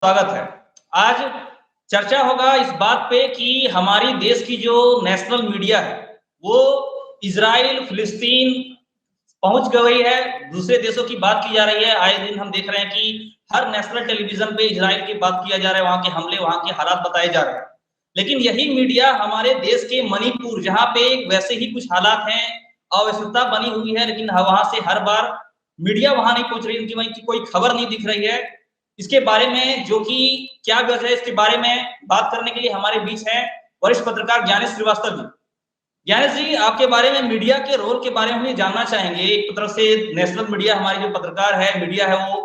स्वागत है। आज चर्चा होगा इस बात पे कि हमारी देश की जो नेशनल मीडिया है, वो इज़राइल, फ़िलिस्तीन पहुँच गई है, दूसरे देशों की बात की जा रही है। आए दिन हम देख रहे हैं कि हर नेशनल टेलीविज़न पे इज़राइल की बात किया जा रहा है, वहाँ के हमले, वहाँ के हालात बताए जा रहे हैं। लेकिन यही मीडिया हमारे देश के मणिपुर, जहाँ पे वैसे ही कुछ हालात हैं, अव्यवस्था बनी हुई है, लेकिन वहाँ से हर बार मीडिया वहाँ नहीं पहुँच रही, उनकी वहीं की कोई खबर नहीं दिख रही है। इसके बारे में जो कि क्या वजह है, इसके बारे में बात करने के लिए हमारे बीच हैं वरिष्ठ पत्रकार ज्ञानेश श्रीवास्तव जी। ज्ञानेश जी, आपके बारे में मीडिया के रोल के बारे में हम ये जानना चाहेंगे। एक तरफ से नेशनल मीडिया, हमारी जो पत्रकार है, मीडिया है, वो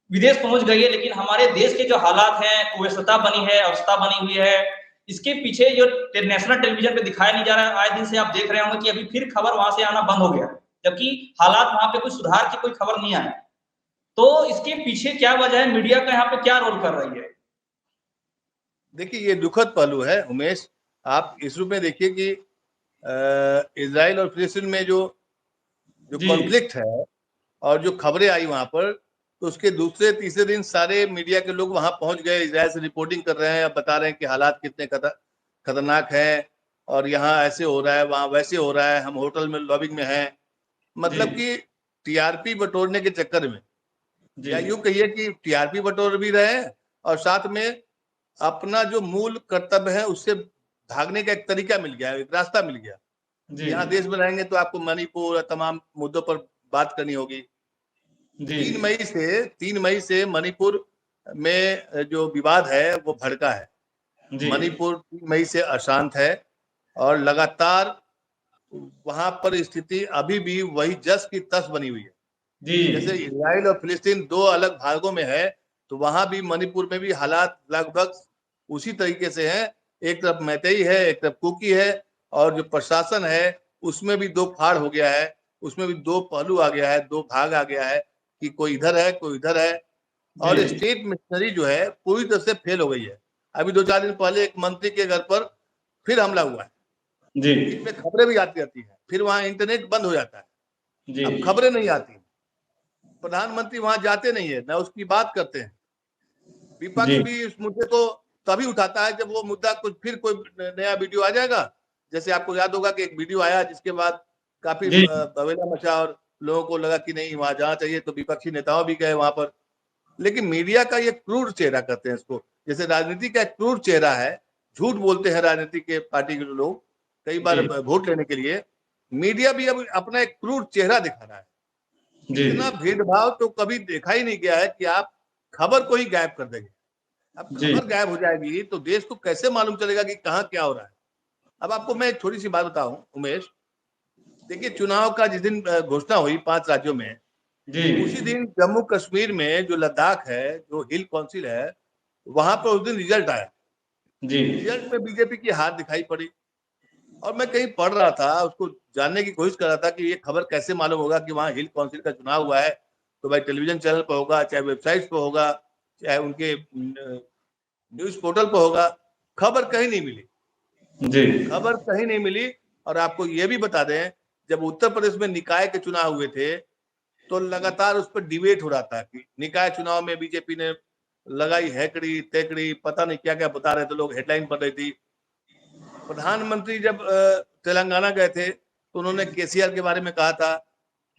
विदेश पहुँच गई है, लेकिन हमारे देश के जो हालात हैं, कुव्यवस्था बनी है, अवस्था बनी हुई है, इसके पीछे जो नेशनल टेलीविज़न पे दिखाया नहीं जा रहा है, आए दिन से आप देख रहे होंगे कि अभी फिर खबर वहाँ से आना बंद हो गया है, जबकि हालात वहाँ पे कुछ सुधार की कोई खबर नहीं आई। तो इसके पीछे क्या वजह है? मीडिया का यहाँ पे क्या रोल कर रही है? देखिए, ये दुखद पहलू है उमेश। आप इस रूप में देखिए कि इज़राइल और फिलिस्तीन में जो जो जी, कॉन्फ्लिक्ट है और जो खबरें आई वहां पर, तो उसके दूसरे तीसरे दिन सारे मीडिया के लोग वहां पहुंच गए, इज़राइल से रिपोर्टिंग कर रहे हैं, अब बता रहे हैं कि हालात कितने खतरनाक हैं और यहाँ ऐसे हो रहा है, वहां वैसे हो रहा है, हम होटल में लॉबिंग में हैं। जी, मतलब कि टीआरपी बटोरने के चक्कर में, जी, या यूं कहिए कि टीआरपी बटोर भी रहे हैं और साथ में अपना जो मूल कर्तव्य है उससे भागने का एक तरीका मिल गया, एक रास्ता मिल गया जी, कि यहाँ देश में रहेंगे तो आपको मणिपुर और तमाम मुद्दों पर बात करनी होगी। जी, 3 मई से मणिपुर में जो विवाद है वो भड़का है। जी, मणिपुर 3 मई से अशांत है और लगातार वहां पर स्थिति अभी भी वही जस की तस बनी हुई है। जी, जैसे इजराइल और फिलिस्तीन दो अलग भागों में है, तो वहां भी मणिपुर में भी हालात लगभग उसी तरीके से हैं। एक तरफ मैतेई है, एक तरफ कुकी है, और जो प्रशासन है उसमें भी दो फाड़ हो गया है, उसमें भी दो पहलू आ गया है, दो भाग आ गया है कि कोई इधर है कोई इधर है। जी, और स्टेट मिशनरी जो है पूरी तरह से फेल हो गई है। अभी 2-4 दिन पहले एक मंत्री के घर पर फिर हमला हुआ है, जी, बीच में खबरें भी आती रहती हैं, फिर वहां इंटरनेट बंद हो जाता है, जी, अब खबरें नहीं आती, प्रधानमंत्री वहां जाते नहीं है, ना उसकी बात करते हैं। विपक्ष जी, भी इस मुद्दे को तभी उठाता है जब वो मुद्दा कुछ फिर कोई नया वीडियो आ जाएगा। जैसे आपको याद होगा कि एक वीडियो आया जिसके बाद काफी जी, बवेला मचा और लोगों को लगा कि नहीं वहां जाना चाहिए, तो विपक्षी नेताओं भी गए वहां पर। लेकिन मीडिया का ये क्रूर चेहरा करते हैं इसको, जैसे राजनीति का एक क्रूर चेहरा है, झूठ बोलते हैं राजनीति के पार्टी के लोग कई बार जी, वोट लेने के लिए। मीडिया भी अब अपना एक क्रूर चेहरा दिखा रहा है। जी, इतना भेदभाव तो कभी देखा ही नहीं गया है कि आप खबर को ही गायब कर देंगे। अब जी, खबर गायब हो जाएगी तो देश को कैसे मालूम चलेगा कि कहाँ क्या हो रहा है। अब आपको मैं एक छोटी सी बात बताऊं उमेश, देखिए चुनाव का जिस दिन घोषणा हुई 5 राज्यों में, जी, उसी दिन जम्मू कश्मीर में जो लद्दाख है, जो हिल काउंसिल है, वहां पर उस दिन रिजल्ट आया। जी, रिजल्ट में बीजेपी की हार दिखाई पड़ी। और मैं कहीं पढ़ रहा था, उसको जानने की कोशिश कर रहा था कि ये खबर कैसे मालूम होगा कि वहाँ हिल काउंसिल का चुनाव हुआ है। तो भाई टेलीविजन चैनल पर होगा, चाहे वेबसाइट पर होगा, चाहे उनके न्यूज पोर्टल पर होगा, खबर कहीं नहीं मिली, जी, खबर कहीं नहीं मिली। और आपको ये भी बता दें, जब उत्तर प्रदेश में निकाय के चुनाव हुए थे तो लगातार उस पर डिबेट हो रहा था कि निकाय चुनाव में बीजेपी ने लगाई हैकड़ी तेकड़ी, पता नहीं क्या क्या बता रहे थे लोग, हेडलाइन पढ़ रही थी। प्रधानमंत्री जब तेलंगाना गए थे तो उन्होंने केसीआर के बारे में कहा था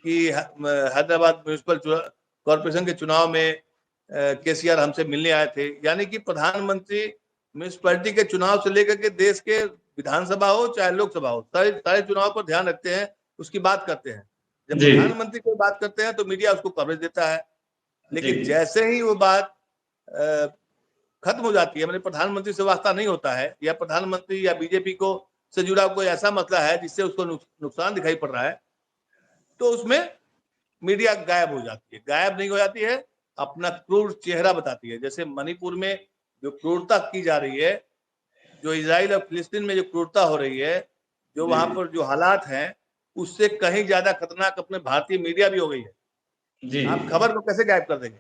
कि हैदराबाद म्यूनिसिपल कॉरपोरेशन के चुनाव में केसीआर हमसे मिलने आए थे। यानी कि प्रधानमंत्री म्यूनिसिपैलिटी के चुनाव से लेकर के देश के विधानसभा हो चाहे लोकसभा हो, सारे सारे चुनाव पर ध्यान रखते हैं, उसकी बात करते हैं। जब जी, प्रधानमंत्री कोई बात करते हैं तो मीडिया उसको कवरेज देता है। जी, लेकिन जैसे ही वो बात खत्म हो जाती है, मतलब प्रधानमंत्री से वास्ता नहीं होता है, या प्रधानमंत्री या बीजेपी को से जुड़ा कोई ऐसा मसला है जिससे उसको नुकसान दिखाई पड़ रहा है, तो उसमें मीडिया गायब हो जाती है। गायब नहीं हो जाती है, अपना क्रूर चेहरा बताती है। जैसे मणिपुर में जो क्रूरता की जा रही है, जो इजराइल और फिलिस्तीन में जो क्रूरता हो रही है, जो जी, वहां पर जो हालात हैं, उससे कहीं ज्यादा खतरनाक अपने भारतीय मीडिया भी हो गई है। जी, आप खबर को कैसे गायब कर देंगे?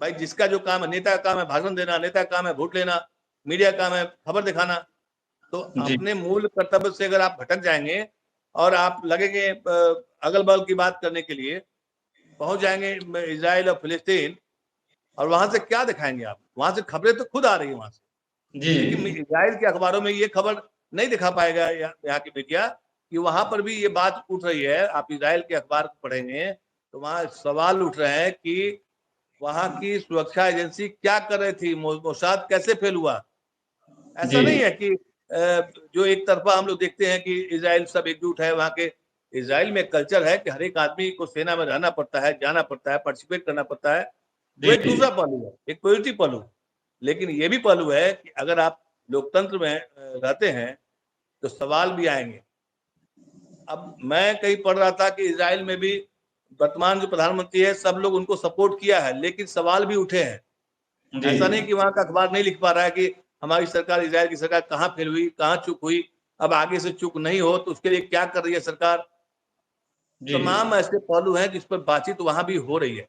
भाई जिसका जो काम है, नेता का काम है भाषण देना, नेता का काम है वोट लेना, मीडिया का काम है खबर दिखाना। तो जी, अपने मूल कर्तव्य से अगर आप भटक जाएंगे और आप लगेंगे अगल बगल की बात करने के लिए, पहुंच जाएंगे इसराइल और फिलिस्तीन, और वहां से क्या दिखाएंगे आप? वहां से खबरें तो खुद आ रही है वहां से, जी लेकिन इजराइल के अखबारों में ये खबर नहीं दिखा पाएगा यहाँ की मीडिया कि वहां पर भी ये बात उठ रही है। आप इजराइल के अखबार पढ़ेंगे तो वहां सवाल उठ रहे हैं कि वहां की सुरक्षा एजेंसी क्या कर रही थी, मोसाद कैसे फेल हुआ। ऐसा जी नहीं है कि जो एक तरफा हम लोग देखते हैं कि इजराइल सब एकजुट है। वहां के इजराइल में कल्चर है कि हर एक आदमी को सेना में रहना पड़ता है, जाना पड़ता है, पार्टिसिपेट करना पड़ता है। वो जी एक दूसरा पहलू है, एक पॉजिटिव पहलू। लेकिन ये भी पहलू है कि अगर आप लोकतंत्र में रहते हैं तो सवाल भी आएंगे। अब मैं कहीं पढ़ रहा था कि इजराइल में भी वर्तमान जो प्रधानमंत्री है सब लोग उनको सपोर्ट किया है, लेकिन सवाल भी उठे हैं। जी ऐसा नहीं कि वहां का अखबार नहीं लिख पा रहा है कि हमारी सरकार, इजराइल की सरकार कहाँ फेल हुई, कहाँ चूक हुई, अब आगे से चूक नहीं हो तो उसके लिए क्या कर रही है सरकार। जी तमाम ऐसे पहलू हैं जिस पर बातचीत वहां भी हो रही है।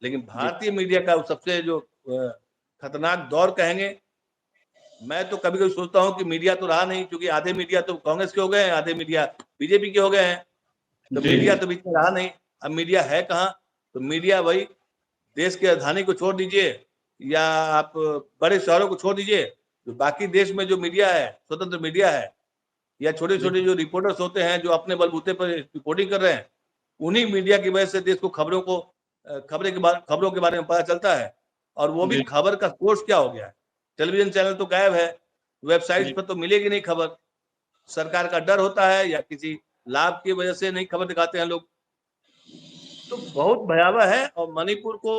लेकिन जी भारतीय मीडिया का सबसे जो खतरनाक दौर कहेंगे, मैं तो कभी कभी सोचता हूँ कि मीडिया तो रहा नहीं, क्योंकि आधे मीडिया तो कांग्रेस के हो गए हैं, आधे मीडिया बीजेपी के हो गए हैं। तो जी मीडिया तो बीच में रहा नहीं। अब मीडिया है कहाँ? तो मीडिया वही देश की राजधानी को छोड़ दीजिए या आप बड़े शहरों को छोड़ दीजिए, तो बाकी देश में जो मीडिया है, स्वतंत्र मीडिया है, या छोटे छोटे जो रिपोर्टर्स होते हैं जो अपने बलबूते पर रिपोर्टिंग कर रहे हैं, उन्हीं मीडिया की वजह से देश को खबरों के बारे में पता चलता है। और वो भी जी खबर का सोर्स क्या हो गया है, टेलीविजन चैनल तो गायब है, वेबसाइट्स जी पर तो मिलेगी नहीं खबर। सरकार का डर होता है या किसी लाभ की वजह से नहीं खबर दिखाते हैं लोग। तो बहुत भयावह है। और मणिपुर को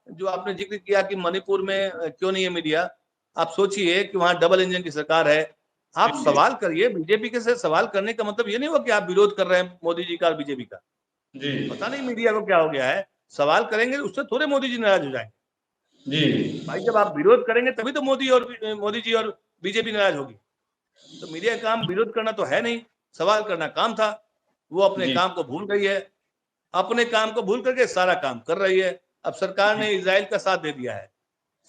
जो आपने जिक्र किया कि मणिपुर में क्यों नहीं है मीडिया, आप सोचिए कि वहां डबल इंजन की सरकार है। आप जी सवाल करिए, बीजेपी के से सवाल करने का मतलब ये नहीं हुआ कि आप विरोध कर रहे हैं मोदी जी का और बीजेपी का। जी पता नहीं मीडिया को क्या हो गया है, सवाल करेंगे उससे थोड़े मोदी जी नाराज हो जाएंगे। जी भाई जब आप विरोध करेंगे तभी तो मोदी जी और बीजेपी नाराज होगी। तो मीडिया का काम विरोध करना तो है नहीं, सवाल करना काम था। वो अपने जी काम को भूल गई है, अपने काम को भूल करके सारा काम कर रही है। अब सरकार ने इजराइल का साथ दे दिया है।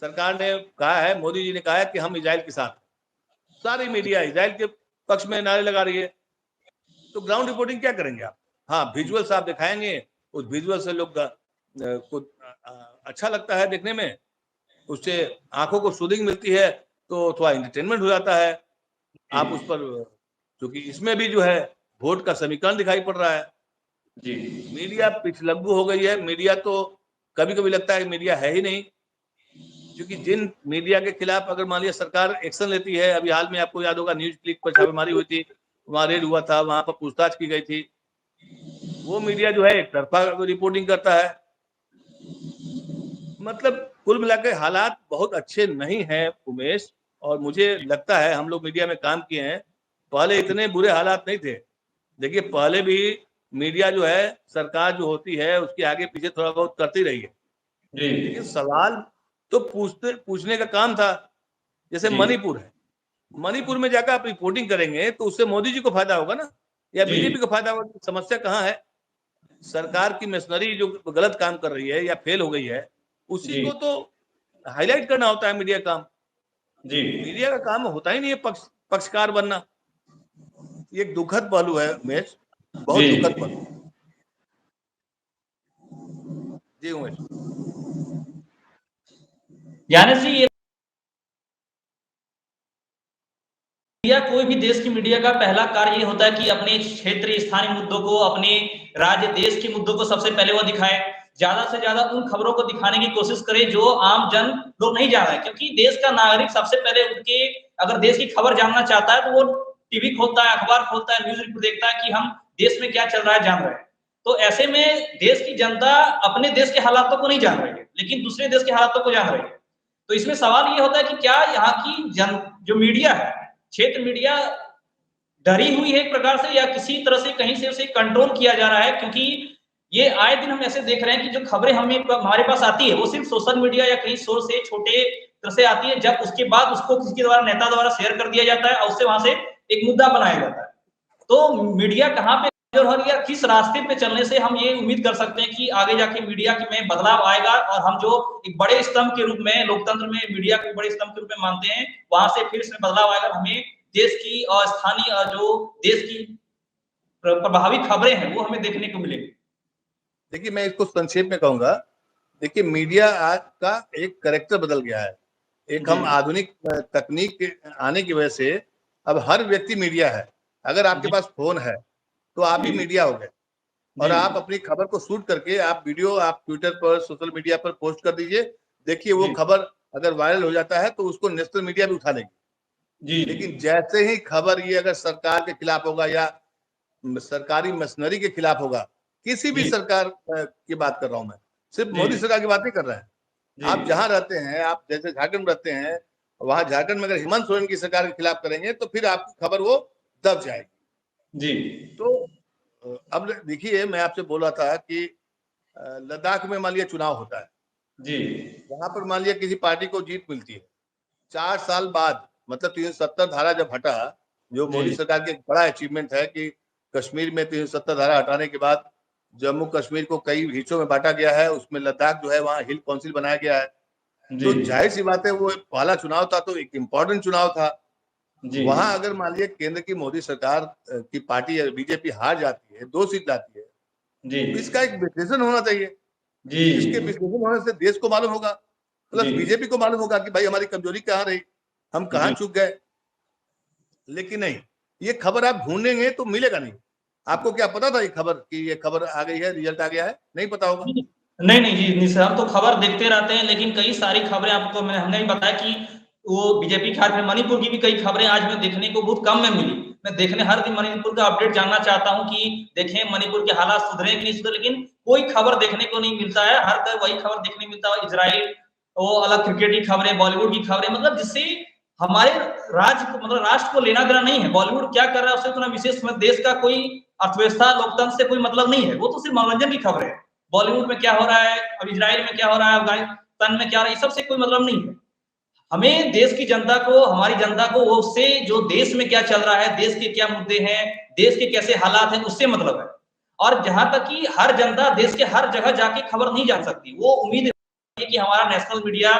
सरकार ने कहा है, मोदी जी ने कहा है कि हम इजराइल के साथ। सारी मीडिया इजराइल के पक्ष में नारे लगा रही है। तो ग्राउंड रिपोर्टिंग क्या करेंगे आप? हाँ, विजुअल्स आप दिखाएंगे, उस विजुअल से लोग को अच्छा लगता है देखने में, उससे आंखों को सूदिंग मिलती है, तो थोड़ा एंटरटेनमेंट हो जाता है। आप उस पर, क्योंकि इसमें भी जो है वोट का समीकरण दिखाई पड़ रहा है। जी मीडिया पिछलग्गू हो गई है। मीडिया तो कभी कभी लगता है मीडिया है ही नहीं, क्योंकि जिन मीडिया के खिलाफ अगर मान लिया सरकार एक्शन लेती है, अभी हाल में आपको याद होगा न्यूज क्लिक पर छापेमारी हुई थी, वहां रेड हुआ था, वहां पर पूछताछ की गई थी। वो मीडिया जो है एक तरफा रिपोर्टिंग करता है। मतलब कुल मिलाकर हालात बहुत अच्छे नहीं हैं उमेश। और मुझे लगता है, हम लोग मीडिया में काम किए हैं, पहले इतने बुरे हालात नहीं थे। देखिए पहले भी मीडिया जो है, सरकार जो होती है उसके आगे पीछे थोड़ा बहुत करती रही है, जी लेकिन सवाल तो पूछने का काम था। जैसे जी मणिपुर है, मणिपुर में जाकर आप रिपोर्टिंग करेंगे तो उससे मोदी जी को फायदा होगा ना, या जी बीजेपी को फायदा होगा? समस्या कहाँ है? सरकार की मशीनरी जो गलत काम कर रही है या फेल हो गई है, उसी जी को तो हाईलाइट करना होता है मीडिया काम। जी मीडिया का काम होता ही नहीं है पक्षकार बनना। ये एक दुखद पहलू है उमेश, बहुत दुखद जी पहलू। जी उमेश। यानी से ये मीडिया, कोई भी देश की मीडिया का पहला कार्य ये होता है कि अपने क्षेत्रीय स्थानीय मुद्दों को, अपने राज्य देश के मुद्दों को सबसे पहले वो दिखाए, ज्यादा से ज्यादा उन खबरों को दिखाने की कोशिश करे जो आम जन लोग नहीं जान रहे। क्योंकि देश का नागरिक सबसे पहले उनके, अगर देश की खबर जानना चाहता है तो वो टीवी खोलता है, अखबार खोलता है, न्यूज रिपोर्ट देखता है कि हम देश में क्या चल रहा है जान रहे हैं। तो ऐसे में देश की जनता अपने देश के हालातों को नहीं जान रही है, लेकिन दूसरे देश के हालातों को जान रही है। तो इसमें सवाल ये होता है कि क्या यहाँ की जो मीडिया है, क्षेत्र मीडिया, डरी हुई है एक प्रकार से, या किसी तरह से कहीं से उसे कंट्रोल किया जा रहा है? क्योंकि ये आए दिन हम ऐसे देख रहे हैं कि जो खबरें हमारे पास आती है वो सिर्फ सोशल मीडिया या कहीं सोर्स से छोटे तरह से आती है, जब उसके बाद उसको किसी के द्वारा, नेता द्वारा शेयर कर दिया जाता है और उससे वहां से एक मुद्दा बनाया जाता है। तो मीडिया कहाँ पे या किस रास्ते पे चलने से हम ये उम्मीद कर सकते हैं कि आगे जाके मीडिया में बदलाव आएगा, और हम जो एक बड़े स्तंभ के रूप में लोकतंत्र में मीडिया को बड़े स्तंभ के रूप में मानते हैं, वहां से फिर इसमें बदलाव आएगा, हमें देश की और स्थानीय जो देश की प्रभावी खबरें हैं वो हमें देखने को मिलेंगी। देखिए मैं इसको संक्षेप में कहूंगा देखिए मीडिया आज का एक कैरेक्टर बदल गया है। एक हम जी। आधुनिक तकनीक के आने की वजह से अब हर व्यक्ति मीडिया है। अगर आपके जी, पास फ़ोन है, तो आप भी जी, मीडिया हो गए और जी, आप अपनी खबर को शूट करके आप वीडियो आप ट्विटर पर, सोशल मीडिया पर पोस्ट कर दीजिए। देखिए वो जी, खबर अगर वायरल हो जाता है, तो उसको नेशनल मीडिया भी उठा लेगी। जी, लेकिन जैसे ही खबर ये अगर सरकार के खिलाफ होगा या सरकारी मशीनरी के खिलाफ होगा, किसी भी जी, सरकार की बात कर रहा हूँ मैं, सिर्फ जी, मोदी सरकार की बात नहीं कर रहे हैं। जी, आप जहाँ रहते हैं, आप जैसे झारखंड में रहते हैं, वहाँ झारखंड में अगर हेमंत सोरेन की सरकार के खिलाफ करेंगे, तो फिर आपकी खबर वो दब जाएगी। जी, तो अब देखिए मैं आपसे बोल रहा था कि लद्दाख में मान लिया चुनाव होता है, जी, वहाँ पर मान लिया किसी पार्टी को जीत मिलती है। 4 साल बाद मतलब 370 धारा जब हटा, जो मोदी जी, सरकार की एक बड़ा अचीवमेंट है कि कश्मीर में 370 धारा हटाने के बाद जम्मू कश्मीर को कई हिस्सों में बाँटा गया है, उसमें लद्दाख जो है वहाँ हिल काउंसिल बनाया गया है। जी, तो ज़ाहिर-सी बात है वो एक पहला चुनाव था तो एक इम्पोर्टेंट चुनाव था। जी, वहाँ अगर मान लीजिए केंद्र की मोदी सरकार की पार्टी बीजेपी हार जाती है, 2 सीट लाती है, जी, तो इसका एक विश्लेषण होना चाहिए। जी, इसके विश्लेषण होने से देश को मालूम होगा, प्लस जी, बीजेपी को मालूम होगा कि भाई हमारी कमजोरी कहाँ रही, हम कहाँ जी, चूक गए। लेकिन नहीं, ये खबर आप ढूँढेंगे तो मिलेगा नहीं। आपको क्या पता था ये खबर कि ये खबर आ गई है, रिजल्ट आ गया है? नहीं पता होगा। नहीं, नहीं जी, नहीं सर, हम तो खबर देखते रहते हैं, लेकिन कई सारी खबरें आपको हमने भी बताया कि वो बीजेपी के हाथ में मणिपुर की भी कई खबरें आज हमें देखने को बहुत कम में मिली। मैं देखने हर दिन मणिपुर का अपडेट जानना चाहता हूँ कि देखें मणिपुर के हालात सुधरे कि नहीं सुधरे, लेकिन कोई खबर देखने को नहीं मिलता है। हर तरफ वही खबर देखने को मिलता है, इज़राइल, वो अलग क्रिकेट की खबरें, बॉलीवुड की खबरें, मतलब जिससे हमारे राज्य को मतलब राष्ट्र को लेना-देना नहीं है। बॉलीवुड क्या कर रहा है उससे उतना विशेष में देश का कोई अर्थव्यवस्था, लोकतंत्र से कोई मतलब नहीं है। वो तो सिर्फ मनोरंजन की खबरें है। बॉलीवुड में क्या हो रहा है, अब इज़राइल में क्या हो रहा है, अफ़गानिस्तान में क्या हो रहा है, ये सब से कोई मतलब नहीं है। हमें देश की जनता को, हमारी जनता को वो उससे जो देश में क्या चल रहा है, देश के क्या मुद्दे हैं, देश के कैसे हालात हैं, उससे मतलब है। और जहाँ तक कि हर जनता देश के हर जगह जाके खबर नहीं जान सकती। वो उम्मीद है कि हमारा नेशनल मीडिया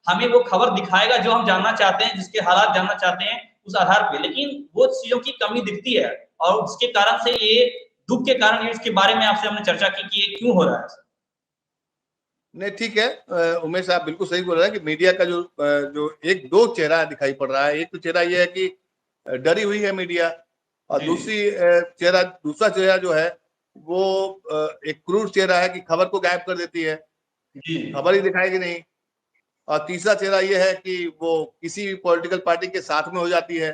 हमें वो खबर दिखाएगा जो हम जानना चाहते हैं, जिसके हालात जानना चाहते हैं, उस आधार पे। लेकिन वो चीज़ों की कमी दिखती है और उसके कारण से ये दुःख के कारण ये इसके बारे में आपसे हमने चर्चा की कि ये क्यों हो रहा है ऐसा? नहीं ठीक है उमेश आप बिल्कुल सही बोल रहे हैं कि मीडिया का जो एक दो चेहरा दिखाई पड़ रहा है। एक तो चेहरा ये है कि डरी हुई है मीडिया और जी, दूसरा चेहरा जो है वो एक क्रूर चेहरा है कि खबर को गायब कर देती है, जी। खबर ही दिखाएगी नहीं। और तीसरा चेहरा ये है कि वो किसी भी पॉलिटिकल पार्टी के साथ में हो जाती है।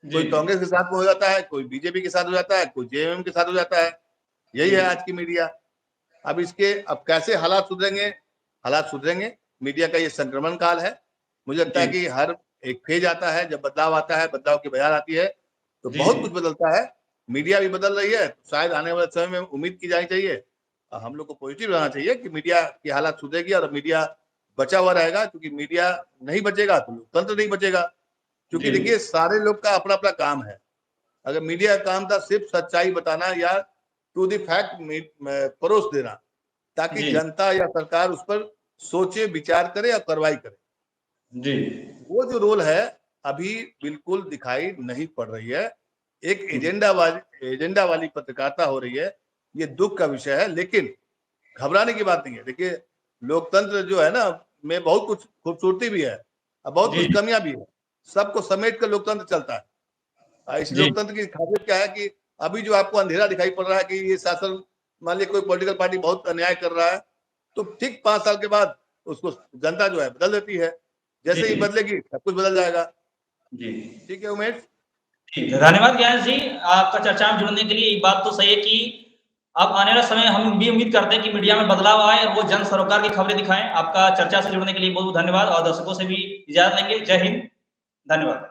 जी, कोई कांग्रेस के साथ में हो जाता है, कोई बीजेपी के साथ हो जाता है, कोई जेएमएम के साथ हो जाता है। यही जी, है आज की मीडिया। अब कैसे हालात सुधरेंगे? हालात सुधरेंगे, मीडिया का ये संक्रमण काल है। मुझे लगता है जी, कि हर एक फेज़ आता है, जब बदलाव आता है, बदलाव की बयार आती है, तो जी, बहुत कुछ बदलता है। मीडिया भी बदल रही है, शायद आने वाले समय में उम्मीद की जानी चाहिए। हम लोग को पॉजिटिव रहना चाहिए कि मीडिया की हालात सुधरेगी और मीडिया बचा हुआ रहेगा क्योंकि मीडिया नहीं बचेगा तो लोकतंत्र नहीं बचेगा। क्योंकि जी, देखिए सारे लोग का अपना-अपना काम है। अगर मीडिया का काम था सिर्फ सच्चाई बताना या टू द फैक्ट परोस देना, ताकि जी, जनता या सरकार उस पर सोचे, विचार करे और कार्रवाई करे। जी, वो जो रोल है, अभी बिल्कुल दिखाई नहीं पड़ रही है। एक जी, एजेंडा वाली पत्रकारिता हो रही है, ये दुःख का विषय है, लेकिन घबराने की बात नहीं है। देखिए, लोकतंत्र जो है ना, में बहुत कुछ खूबसूरती भी है और बहुत जी, कुछ कमियाँ भी हैं। सबको समेट कर लोकतंत्र चलता है। इस जी, लोकतंत्र की खासियत क्या है कि अभी जो आपको अंधेरा दिखाई पड़ रहा है कि ये शासन मान लीजिए कोई पॉलिटिकल पार्टी बहुत अन्याय कर रहा है, तो ठीक 5 साल के बाद उसको जनता जो है बदल देती है। जैसे ही जी, बदलेगी सब कुछ बदल जाएगा। जी। ठीक है उमेश? ठीक है, धन्यवाद ज्ञान जी, आपका चर्चा में जुड़ने के लिए। एक बात तो सही है कि अब आने वाला समय हम भी उम्मीद करते हैं कि मीडिया में बदलाव आए और वो जन सरोकार की खबरें दिखाएँ। आपका चर्चा से जुड़ने के लिए बहुत-बहुत धन्यवाद और दर्शकों से भी इजाज़त लेंगे। जय हिंद, धन्यवाद।